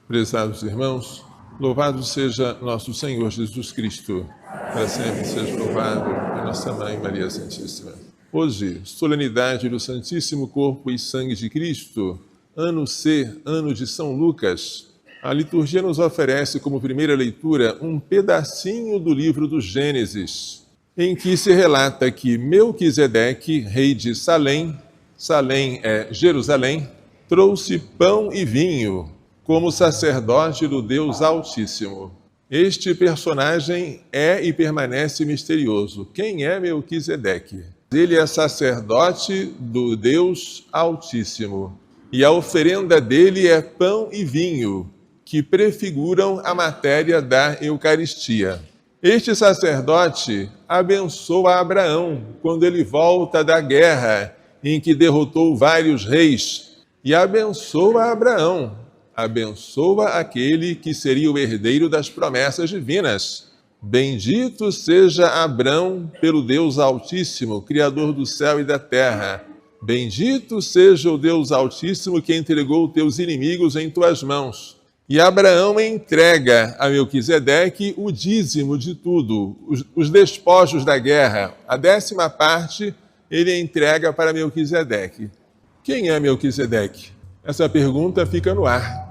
Prezados irmãos, louvado seja nosso Senhor Jesus Cristo, para sempre seja louvado a nossa Mãe Maria Santíssima. Hoje, solenidade do Santíssimo Corpo e Sangue de Cristo, ano C, ano de São Lucas. A liturgia nos oferece como primeira leitura um pedacinho do livro do Gênesis, em que se relata que Melquisedeque, rei de Salém, Salém é Jerusalém, trouxe pão e vinho como sacerdote do Deus Altíssimo. Este personagem é e permanece misterioso. Quem é Melquisedeque? Ele é sacerdote do Deus Altíssimo. E a oferenda dele é pão e vinho, que prefiguram a matéria da Eucaristia. Este sacerdote abençoa Abraão quando ele volta da guerra em que derrotou vários reis. E abençoa Abraão, abençoa aquele que seria o herdeiro das promessas divinas. Bendito seja Abrão pelo Deus Altíssimo, Criador do céu e da terra. Bendito seja o Deus Altíssimo que entregou teus inimigos em tuas mãos. E Abraão entrega a Melquisedeque o dízimo de tudo, os despojos da guerra. A 10ª parte ele entrega para Melquisedeque. Quem é Melquisedeque? Essa pergunta fica no ar.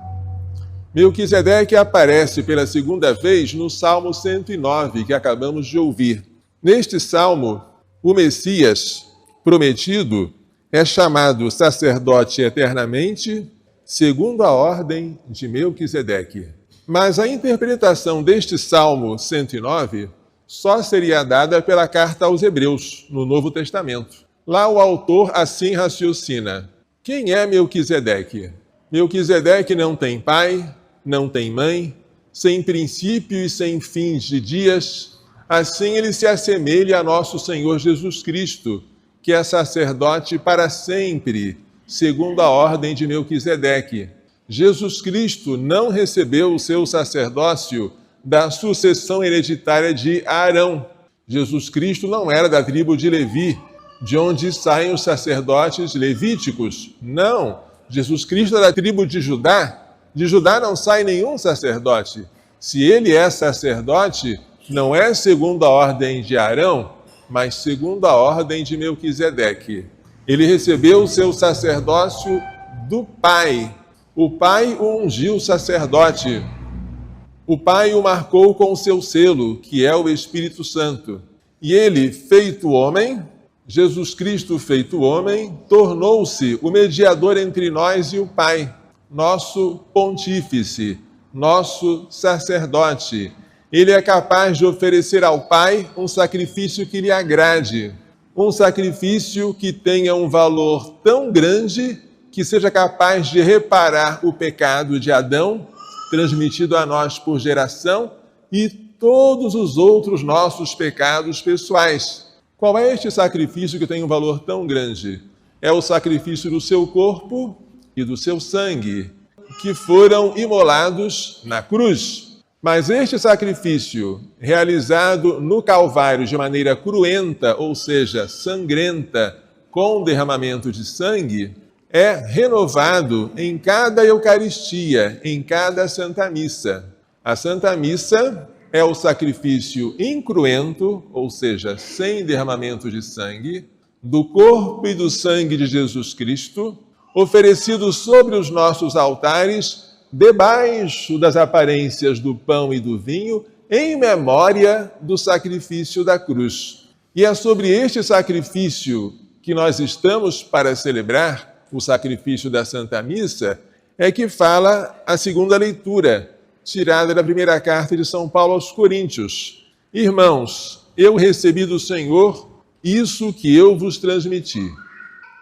Melquisedeque aparece pela segunda vez no Salmo 109, que acabamos de ouvir. Neste salmo, o Messias prometido é chamado sacerdote eternamente, segundo a ordem de Melquisedeque. Mas a interpretação deste Salmo 109 só seria dada pela carta aos Hebreus, no Novo Testamento. Lá o autor assim raciocina. Quem é Melquisedeque? Melquisedeque não tem pai, não tem mãe, sem princípio e sem fins de dias. Assim ele se assemelha a nosso Senhor Jesus Cristo, que é sacerdote para sempre, segundo a ordem de Melquisedeque. Jesus Cristo não recebeu o seu sacerdócio da sucessão hereditária de Arão. Jesus Cristo não era da tribo de Levi, de onde saem os sacerdotes levíticos. Não, Jesus Cristo é da tribo de Judá. De Judá não sai nenhum sacerdote. Se ele é sacerdote, não é segundo a ordem de Arão, mas segundo a ordem de Melquisedeque. Ele recebeu o seu sacerdócio do Pai. O Pai o ungiu sacerdote. O Pai o marcou com o seu selo, que é o Espírito Santo. E ele, feito homem, Jesus Cristo, feito homem, tornou-se o mediador entre nós e o Pai, nosso pontífice, nosso sacerdote. Ele é capaz de oferecer ao Pai um sacrifício que lhe agrade, um sacrifício que tenha um valor tão grande que seja capaz de reparar o pecado de Adão, transmitido a nós por geração, e todos os outros nossos pecados pessoais. Qual é este sacrifício que tem um valor tão grande? É o sacrifício do seu corpo e do seu sangue, que foram imolados na cruz. Mas este sacrifício, realizado no Calvário de maneira cruenta, ou seja, sangrenta, com derramamento de sangue, é renovado em cada Eucaristia, em cada Santa Missa. A Santa Missa é o sacrifício incruento, ou seja, sem derramamento de sangue, do corpo e do sangue de Jesus Cristo, oferecido sobre os nossos altares, debaixo das aparências do pão e do vinho, em memória do sacrifício da cruz. E é sobre este sacrifício que nós estamos para celebrar, o sacrifício da Santa Missa, é que fala a segunda leitura, tirada da primeira carta de São Paulo aos Coríntios. Irmãos, eu recebi do Senhor isso que eu vos transmiti.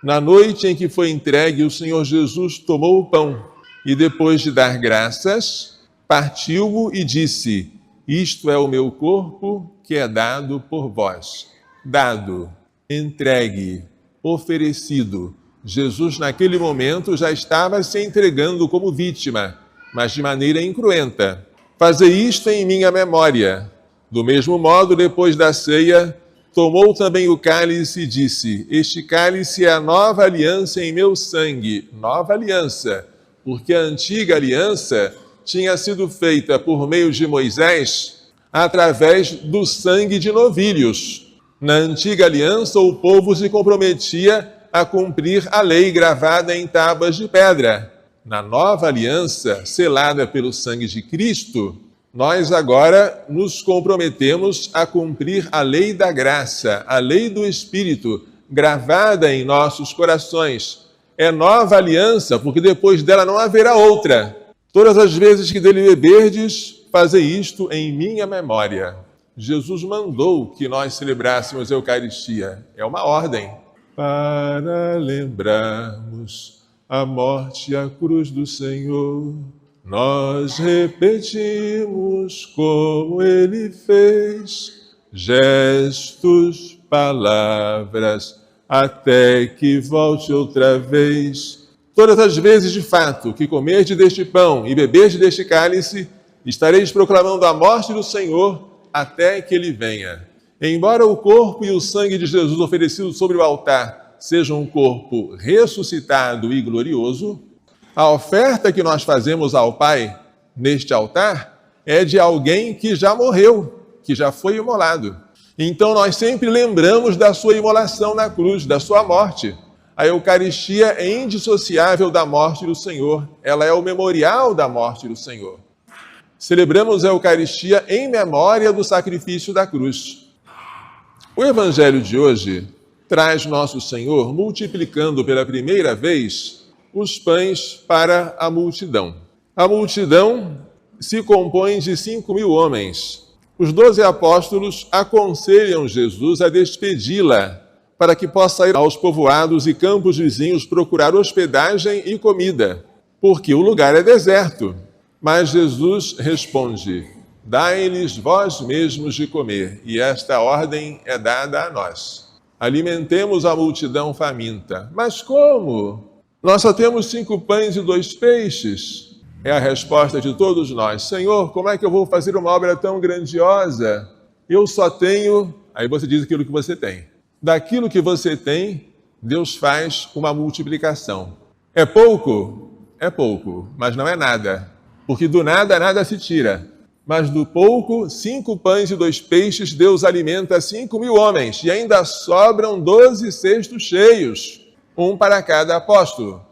Na noite em que foi entregue, o Senhor Jesus tomou o pão e, depois de dar graças, partiu-o e disse: isto é o meu corpo que é dado por vós. Dado, entregue, oferecido. Jesus, naquele momento, já estava se entregando como vítima, mas de maneira incruenta. Fazei isto em minha memória. Do mesmo modo, depois da ceia, tomou também o cálice e disse: este cálice é a nova aliança em meu sangue. Nova aliança, porque a antiga aliança tinha sido feita por meio de Moisés através do sangue de novilhos. Na antiga aliança, o povo se comprometia a cumprir a lei gravada em tábuas de pedra. Na nova aliança, selada pelo sangue de Cristo, nós agora nos comprometemos a cumprir a lei da graça, a lei do Espírito, gravada em nossos corações. É nova aliança, porque depois dela não haverá outra. Todas as vezes que dele beberdes, fazei isto em minha memória. Jesus mandou que nós celebrássemos a Eucaristia. É uma ordem. Para lembrarmos a morte e a cruz do Senhor, nós repetimos como ele fez, gestos, palavras, até que volte outra vez. Todas as vezes, de fato, que comerdes deste pão e beberdes deste cálice, estareis proclamando a morte do Senhor até que ele venha. Embora o corpo e o sangue de Jesus oferecido sobre o altar sejam um corpo ressuscitado e glorioso, a oferta que nós fazemos ao Pai neste altar é de alguém que já morreu, que já foi imolado. Então nós sempre lembramos da sua imolação na cruz, da sua morte. A Eucaristia é indissociável da morte do Senhor. Ela é o memorial da morte do Senhor. Celebramos a Eucaristia em memória do sacrifício da cruz. O Evangelho de hoje traz Nosso Senhor multiplicando pela primeira vez os pães para a multidão. A multidão se compõe de 5.000 homens. Os 12 apóstolos aconselham Jesus a despedi-la para que possa ir aos povoados e campos vizinhos procurar hospedagem e comida, porque o lugar é deserto. Mas Jesus responde: dai-lhes vós mesmos de comer, e esta ordem é dada a nós. Alimentemos a multidão faminta. Mas como? Nós só temos 5 pães e 2 peixes. É a resposta de todos nós. Senhor, como é que eu vou fazer uma obra tão grandiosa? Eu só tenho... Aí você diz aquilo que você tem. Daquilo que você tem, Deus faz uma multiplicação. É pouco? É pouco, mas não é nada. Porque do nada, nada se tira. Mas do pouco, 5 pães e 2 peixes, Deus alimenta 5.000 homens. E ainda sobram 12 cestos cheios, um para cada apóstolo.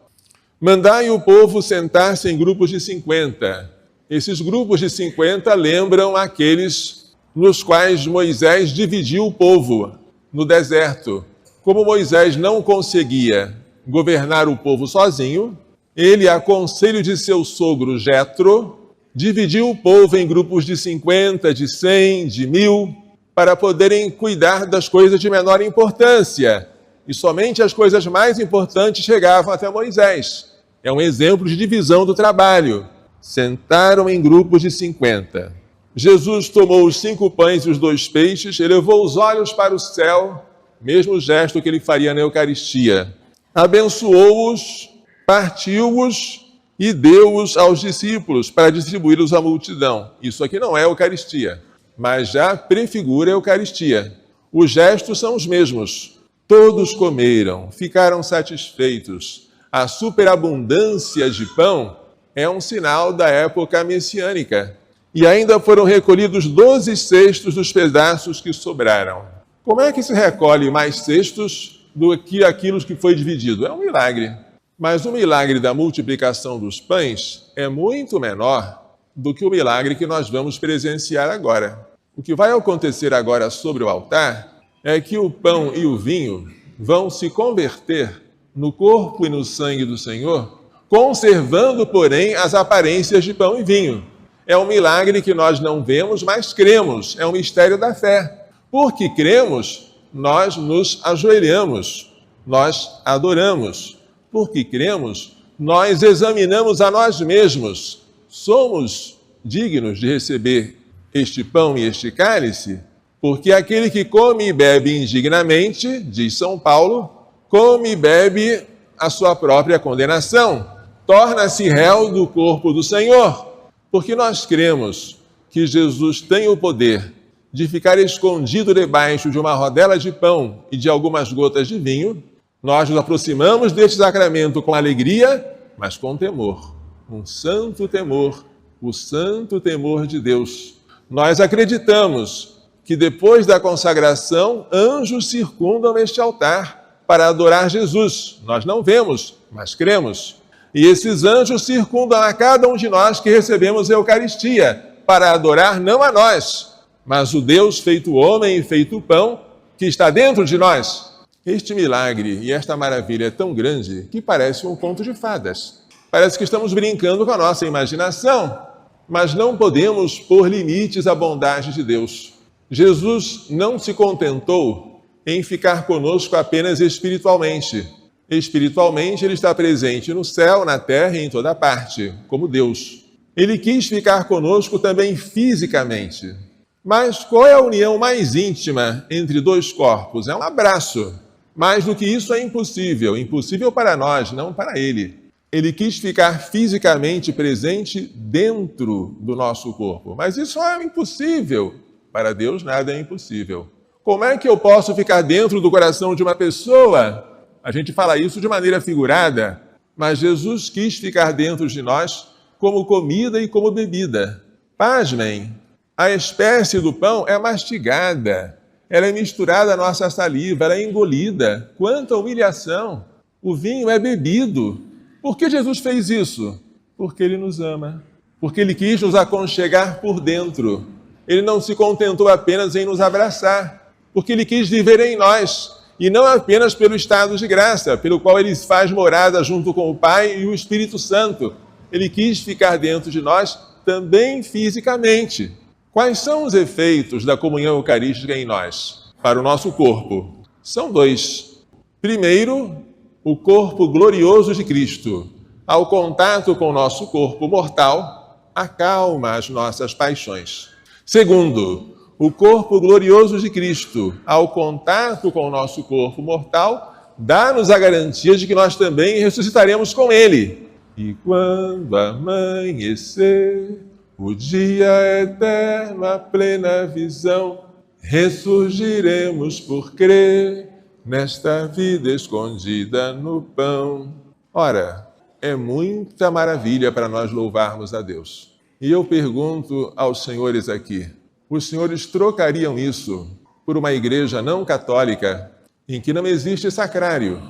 Mandai o povo sentar-se em grupos de 50. Esses grupos de 50 lembram aqueles nos quais Moisés dividiu o povo no deserto. Como Moisés não conseguia governar o povo sozinho, ele, a conselho de seu sogro Jetro, dividiu o povo em grupos de 50, de 100, de 1.000, para poderem cuidar das coisas de menor importância. E somente as coisas mais importantes chegavam até Moisés. É um exemplo de divisão do trabalho. Sentaram em grupos de 50. Jesus tomou os 5 pães e os 2 peixes, elevou os olhos para o céu, mesmo gesto que ele faria na Eucaristia. Abençoou-os, partiu-os e deu-os aos discípulos para distribuí-los à multidão. Isso aqui não é Eucaristia, mas já prefigura a Eucaristia. Os gestos são os mesmos. Todos comeram, ficaram satisfeitos. A superabundância de pão é um sinal da época messiânica. E ainda foram recolhidos 12 cestos dos pedaços que sobraram. Como é que se recolhe mais cestos do que aquilo que foi dividido? É um milagre. Mas o milagre da multiplicação dos pães é muito menor do que o milagre que nós vamos presenciar agora. O que vai acontecer agora sobre o altar é que o pão e o vinho vão se converter no corpo e no sangue do Senhor, conservando, porém, as aparências de pão e vinho. É um milagre que nós não vemos, mas cremos. É um mistério da fé. Porque cremos, nós nos ajoelhamos, nós adoramos. Porque cremos, nós examinamos a nós mesmos. Somos dignos de receber este pão e este cálice? Porque aquele que come e bebe indignamente, diz São Paulo, come e bebe a sua própria condenação. Torna-se réu do corpo do Senhor. Porque nós cremos que Jesus tem o poder de ficar escondido debaixo de uma rodela de pão e de algumas gotas de vinho, nós nos aproximamos deste sacramento com alegria, mas com temor. Um santo temor, o santo temor de Deus. Nós acreditamos que depois da consagração, anjos circundam este altar para adorar Jesus. Nós não vemos, mas cremos. E esses anjos circundam a cada um de nós que recebemos a Eucaristia, para adorar não a nós, mas o Deus feito homem e feito pão, que está dentro de nós. Este milagre e esta maravilha é tão grande que parece um conto de fadas. Parece que estamos brincando com a nossa imaginação, mas não podemos pôr limites à bondade de Deus. Jesus não se contentou em ficar conosco apenas espiritualmente. Espiritualmente, ele está presente no céu, na terra e em toda parte, como Deus. Ele quis ficar conosco também fisicamente. Mas qual é a união mais íntima entre dois corpos? É um abraço. Mais do que isso é impossível. Impossível para nós, não para ele. Ele quis ficar fisicamente presente dentro do nosso corpo. Mas isso é impossível. Para Deus, nada é impossível. Como é que eu posso ficar dentro do coração de uma pessoa? A gente fala isso de maneira figurada, mas Jesus quis ficar dentro de nós como comida e como bebida. Pasmem, a espécie do pão é mastigada, ela é misturada à nossa saliva, ela é engolida. Quanta humilhação! O vinho é bebido. Por que Jesus fez isso? Porque ele nos ama, porque ele quis nos aconchegar por dentro. Ele não se contentou apenas em nos abraçar, porque ele quis viver em nós. E não apenas pelo estado de graça, pelo qual ele faz morada junto com o Pai e o Espírito Santo. Ele quis ficar dentro de nós também fisicamente. Quais são os efeitos da comunhão eucarística em nós, para o nosso corpo? São dois. Primeiro, o corpo glorioso de Cristo, ao contato com o nosso corpo mortal, acalma as nossas paixões. Segundo, o corpo glorioso de Cristo, ao contato com o nosso corpo mortal, dá-nos a garantia de que nós também ressuscitaremos com ele. E quando amanhecer, o dia eterno, a plena visão, ressurgiremos por crer nesta vida escondida no pão. Ora, é muita maravilha para nós louvarmos a Deus. E eu pergunto aos senhores aqui, os senhores trocariam isso por uma igreja não católica em que não existe sacrário,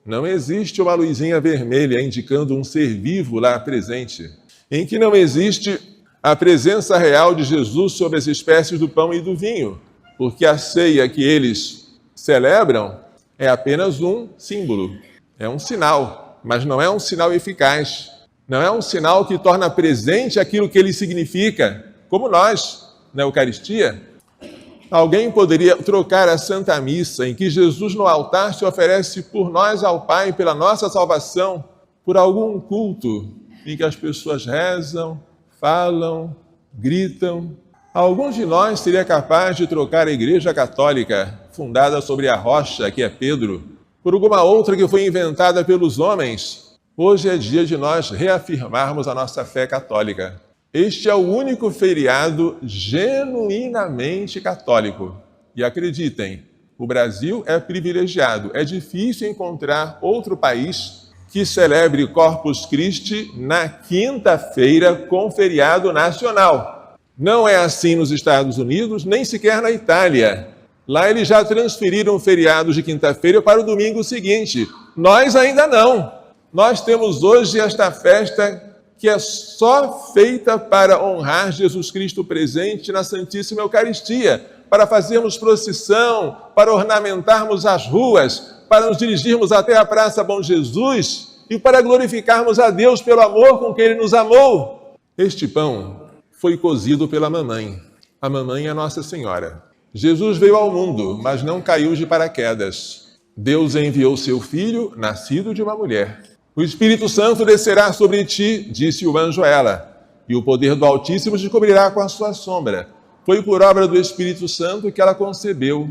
não existe uma luzinha vermelha indicando um ser vivo lá presente, em que não existe a presença real de Jesus sobre as espécies do pão e do vinho, porque a ceia que eles celebram é apenas um símbolo, é um sinal, mas não é um sinal eficaz, não é um sinal que torna presente aquilo que ele significa, como nós, na Eucaristia. Alguém poderia trocar a Santa Missa, em que Jesus no altar se oferece por nós ao Pai, pela nossa salvação, por algum culto em que as pessoas rezam, falam, gritam. Alguns de nós seria capaz de trocar a Igreja Católica, fundada sobre a rocha, que é Pedro, por alguma outra que foi inventada pelos homens. Hoje é dia de nós reafirmarmos a nossa fé católica. Este é o único feriado genuinamente católico. E acreditem, o Brasil é privilegiado. É difícil encontrar outro país que celebre Corpus Christi na quinta-feira com feriado nacional. Não é assim nos Estados Unidos, nem sequer na Itália. Lá eles já transferiram feriados de quinta-feira para o domingo seguinte. Nós ainda não. Nós temos hoje esta festa que é só feita para honrar Jesus Cristo presente na Santíssima Eucaristia, para fazermos procissão, para ornamentarmos as ruas, para nos dirigirmos até a Praça Bom Jesus e para glorificarmos a Deus pelo amor com que Ele nos amou. Este pão foi cozido pela mamãe. A mamãe é Nossa Senhora. Jesus veio ao mundo, mas não caiu de paraquedas. Deus enviou seu Filho, nascido de uma mulher. O Espírito Santo descerá sobre ti, disse o anjo a ela, e o poder do Altíssimo te cobrirá com a sua sombra. Foi por obra do Espírito Santo que ela concebeu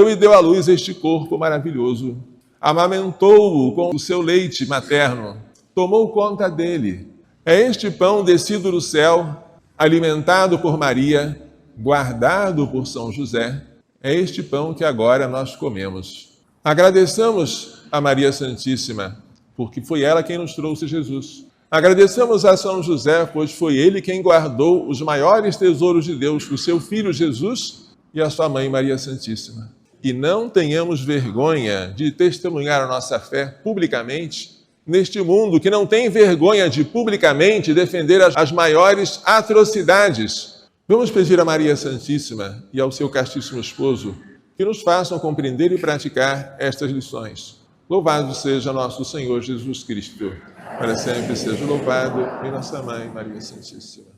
e deu à luz este corpo maravilhoso. Amamentou-o com o seu leite materno, tomou conta dele. É este pão descido do céu, alimentado por Maria, guardado por São José. É este pão que agora nós comemos. Agradeçamos a Maria Santíssima, porque foi ela quem nos trouxe Jesus. Agradecemos a São José, pois foi ele quem guardou os maiores tesouros de Deus, o seu Filho Jesus e a sua Mãe Maria Santíssima. E não tenhamos vergonha de testemunhar a nossa fé publicamente neste mundo que não tem vergonha de publicamente defender as maiores atrocidades. Vamos pedir a Maria Santíssima e ao seu castíssimo esposo que nos façam compreender e praticar estas lições. Louvado seja nosso Senhor Jesus Cristo. Para sempre seja louvado, e nossa Mãe Maria Santíssima.